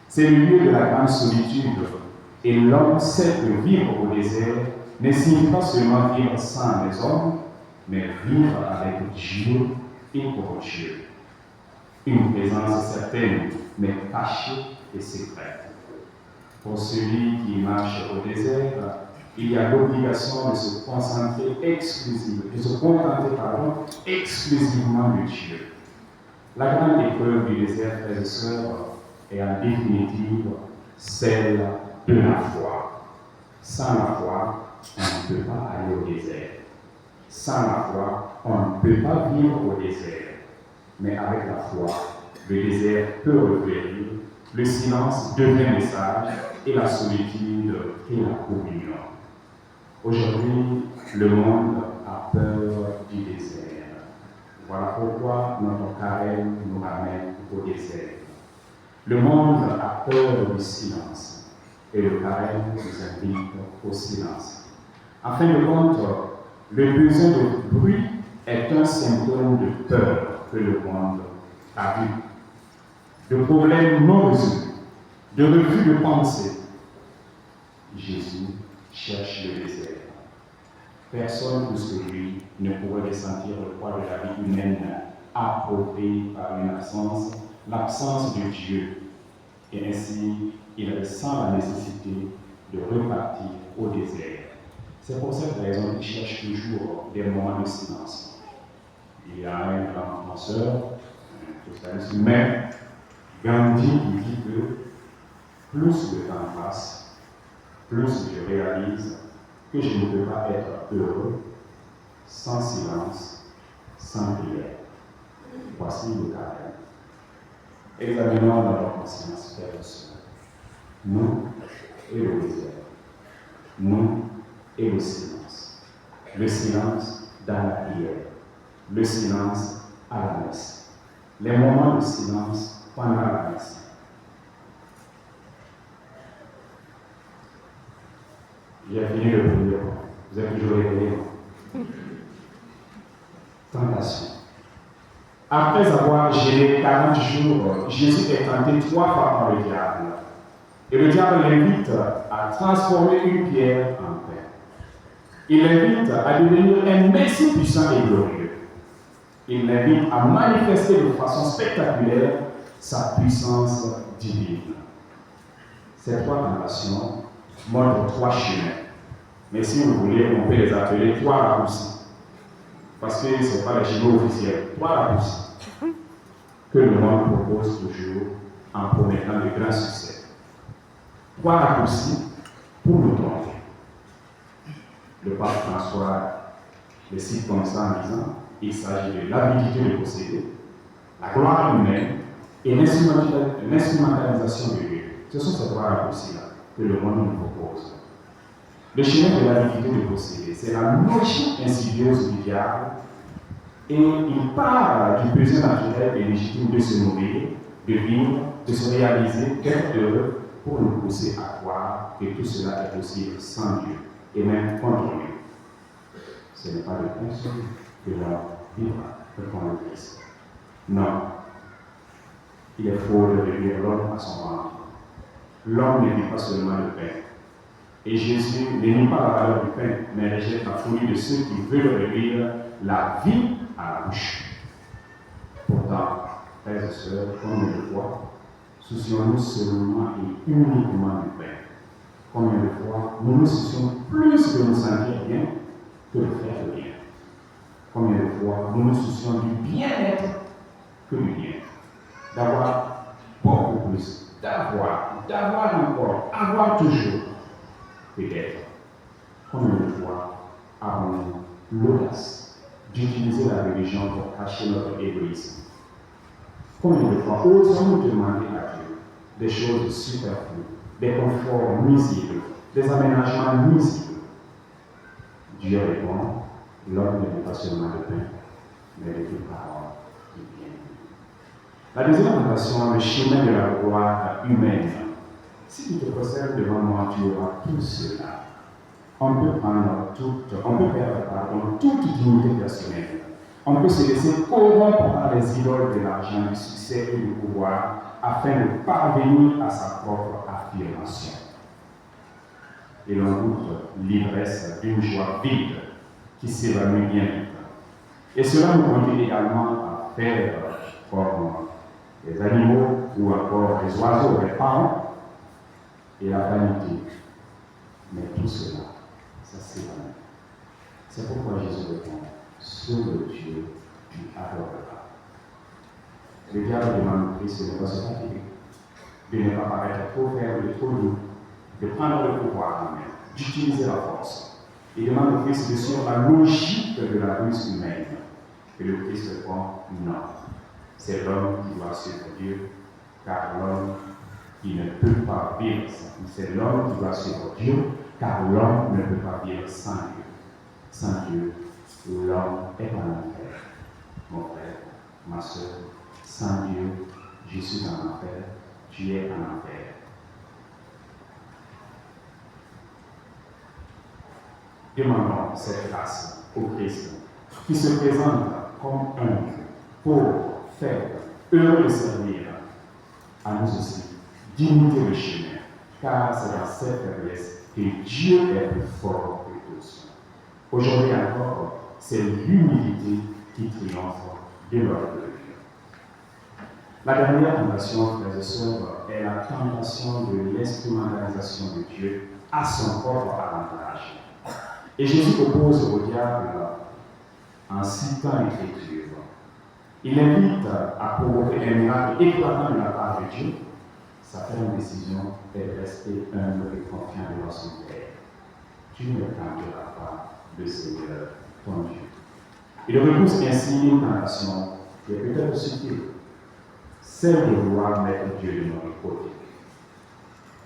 C'est le lieu de la grande solitude. Et l'homme sait que vivre au désert ne signifie pas seulement vivre sans les hommes, mais vivre avec Dieu et pour Dieu. Une présence certaine, mais cachée et secrète. Pour celui qui marche au désert, il y a l'obligation de se concentrer exclusivement, de se contenter exclusivement de Dieu. La grande épreuve du désert, frères et sœurs, est en définitive celle de la foi. Sans la foi, on ne peut pas aller au désert. Sans la foi, on ne peut pas vivre au désert. Mais avec la foi, le désert peut revenir, le silence devient le sage et la solitude est la communion. Aujourd'hui, le monde a peur du désert. Voilà pourquoi notre carême nous ramène au désert. Le monde a peur du silence et le carême nous invite au silence. En fin de compte, le besoin de bruit est un symptôme de peur que le monde a vu, de problèmes non résolus, de refus de pensée. Jésus cherche le désert. Personne plus que lui ne pourrait ressentir le poids de la vie humaine approuvée par une l'absence de Dieu. Et ainsi, il ressent la nécessité de repartir au désert. C'est pour cette raison qu'il cherche toujours des moments de silence. Il y a un grand penseur, mais Gandhi qui dit que plus le temps passe, plus je réalise que je ne peux pas être heureux sans silence, sans prière. Voici le carême. Examinons notre conscience, frères et sœurs. Nous et le désert. Nous et le silence. Le silence dans la prière. Le silence à la messe. Les moments de silence pendant la messe. J'ai fini le premier point. Vous êtes toujours éveillés. Tentation. Après avoir géré 40 jours, Jésus est tenté 3 fois par le diable. Et le diable l'invite à transformer une pierre en pain. Il l'invite à devenir un Messie puissant et glorieux. Il l'invite à manifester de façon spectaculaire sa puissance divine. Ces 3 tentations montrent 3 chemins. Mais si vous voulez, on peut les appeler 3 raccourcis. Parce que ce n'est pas les chemins officiels. 3 raccourcis que le monde propose toujours en promettant de grands succès. 3 raccourcis pour nous tromper. Le pape François le cite comme ça en disant il s'agit de l'avidité de posséder, la gloire humaine et l'instrumentalisation de Dieu. Ce sont ces 3 raccourcis-là que le monde nous propose. Le chemin de l'avidité de posséder, c'est la logique insidieuse du diable et il part du besoin naturel et légitime de se nourrir, de vivre, de se réaliser, d'être heureux pour nous pousser à croire que tout cela est possible sans Dieu et même contre lui. Ce n'est pas le pain seul que l'on vivra, répond le Christ. Non, il est faux de réduire l'homme à son ventre. L'homme ne vit pas seulement le pain. Et Jésus ne nie pas la valeur du pain, mais rejette la folie de ceux qui veulent réduire la vie à la bouche. Pourtant, frères et sœurs, combien de fois soucions-nous seulement et uniquement du pain? Combien de fois nous nous soucions plus de nous sentir bien que de faire le bien? Combien de fois nous nous soucions du bien-être que du bien? D'avoir beaucoup plus, d'avoir encore, avoir toujours. Peut-être. Combien de fois avons-nous l'audace d'utiliser la religion pour cacher notre égoïsme? Combien de fois osons-nous demander à Dieu des choses superflues, des conforts nuisibles, des aménagements nuisibles? Dieu répond, l'homme n'est pas seulement de pain, mais de toute parole qui vient. La deuxième tentation, le chemin de la gloire humaine. Si tu te procèdes devant moi, tu auras tout cela. On peut perdre toute dignité personnelle. On peut se laisser corrompre par les idoles de l'argent, du succès et du pouvoir afin de parvenir à sa propre affirmation. Et l'on goûte l'ivresse d'une joie vide qui s'évanouit bien vite. Et cela nous conduit également à faire comme les animaux ou encore les oiseaux, les parents, et la vanité. Mais tout cela, ça s'évanouit. C'est pourquoi Jésus répond, seul Dieu tu adoreras. Le diable demande au Christ de ne pas se fatiguer, de ne pas paraître trop faible, trop doux, de prendre le pouvoir en main, d'utiliser la force. Il demande au Christ de suivre la logique de la ruse humaine. Et le Christ répond non. C'est l'homme qui doit suivre Dieu, car l'homme qui ne peut pas vivre sans Dieu. C'est l'homme qui doit suivre Dieu, car l'homme ne peut pas vivre sans Dieu. Sans Dieu, l'homme est en enfer. Mon frère, ma soeur, sans Dieu, je suis en enfer, tu es en enfer. Demandons cette grâce au Christ qui se présente comme un pauvre, faible, heureux de servir, à nous aussi d'imiter le chemin, car c'est dans cette faiblesse que Dieu est plus fort que tous. Aujourd'hui encore, c'est l'humilité qui triomphe de l'orgueil. La dernière tentation, frères et sœurs, est la tentation de l'instrumentalisation de Dieu à son propre avantage. Et Jésus oppose au diable en citant l'Écriture. Il invite à provoquer un miracle éclatant de la part de Dieu. Sa ferme décision est de rester humble et confiant devant son Père. Tu ne tenteras pas le Seigneur, ton Dieu. Il repousse ainsi une tentation qui est peut-être subtile, celle de vouloir mettre Dieu de notre côté,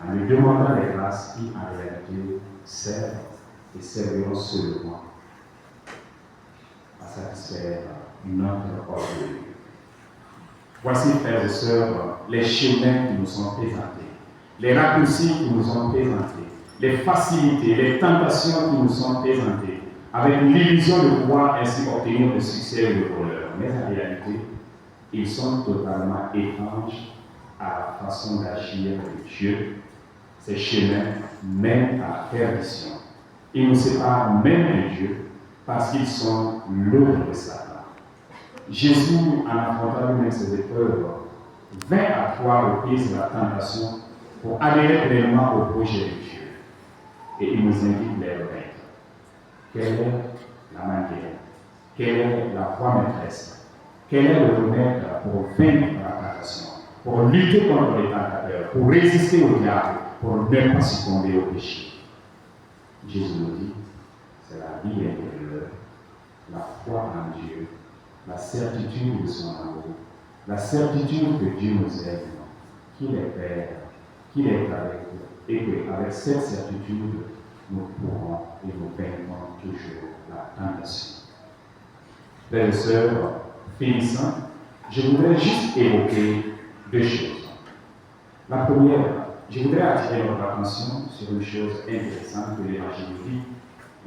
en lui demandant les grâces qui, en réalité, servent et serviront seulement à satisfaire notre orgueil. Voici, frères et sœurs, les chemins qui nous sont présentés, les raccourcis qui nous sont présentés, les facilités, les tentations qui nous sont présentées, avec l'illusion de pouvoir ainsi obtenir le succès et le bonheur. Mais en réalité, ils sont totalement étranges à la façon d'agir de Dieu. Ces chemins mènent à la perdition. Ils nous séparent même de Dieu parce qu'ils sont l'œuvre de Satan. Jésus, en affrontant lui-même ses épreuves, vint à 3 reprises la tentation pour adhérer pleinement au projet de Dieu. Et il nous invite les vaincre. Quelle est la manière? Quelle est la voie maîtresse? Quel est le remède pour vaincre la tentation, pour lutter contre les tentateurs, pour résister au diable, pour ne pas succomber au péché? Jésus nous dit, c'est la vie intérieure, la foi en Dieu, la certitude de son amour, la certitude que Dieu nous aime, qu'il est Père, qu'il est avec nous, et qu'avec cette certitude, nous pourrons et nous vaincrons toujours la tentation. Frères et sœurs, finissant, je voudrais juste évoquer 2 choses. La première, je voudrais attirer votre attention sur une chose intéressante que l'Évangile nous dit.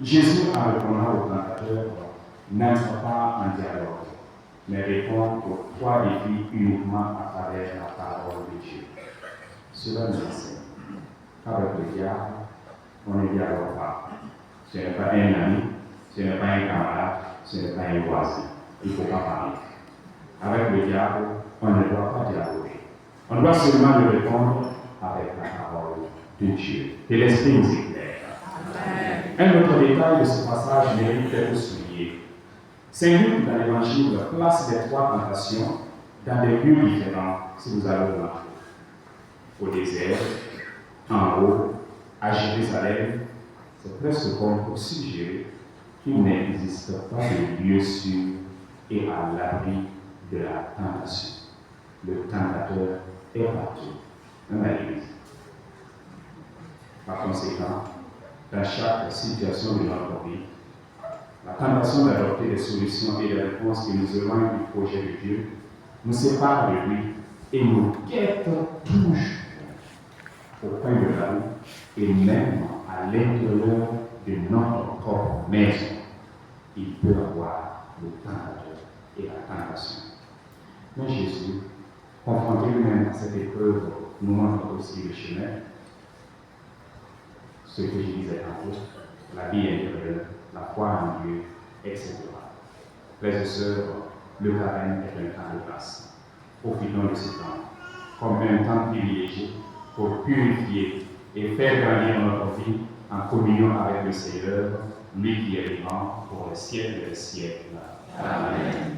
Jésus, en répondant au tentateur, n'entre pas en dialogue, mais répond aux 3 défis uniquement à travers la parole de Dieu. Cela nous enseigne qu'avec le diable, on ne dialogue pas. Ce n'est pas un ami, ce n'est pas un camarade, ce n'est pas un voisin. Il ne faut pas parler. Avec le diable, on ne doit pas dialoguer. On doit seulement lui répondre avec la parole de Dieu. Que l'Esprit nous éclaire. Un autre détail de ce passage mérite d'être souligné. Saint Luc, dans l'Évangile, place les 3 tentations dans des lieux différents, si vous allez remarquer. Au désert, en haut, à Jérusalem, c'est presque comme pour suggérer qu'il n'existe pas de lieu sûr et à l'abri de la tentation. Le tentateur est partout, même à l'Église. Par conséquent, dans chaque situation de notre vie, la tentation d'adopter des solutions et des réponses qui nous éloignent du projet de Dieu nous sépare de lui et nous guette toujours au coin de la rue et même à l'intérieur de notre propre maison. Il peut avoir le tentateur et la tentation. Mais Jésus, confronté lui-même à cette épreuve, nous montre aussi le chemin. Ce que je disais tantôt, la vie intérieure, la foi en Dieu, etc. Frères et sœurs, le carême est un temps de grâce. Profitons de ce temps comme un temps privilégié pour purifier et faire grandir notre vie en communion avec le Seigneur, lui qui est vivant pour les siècles des siècles. Amen.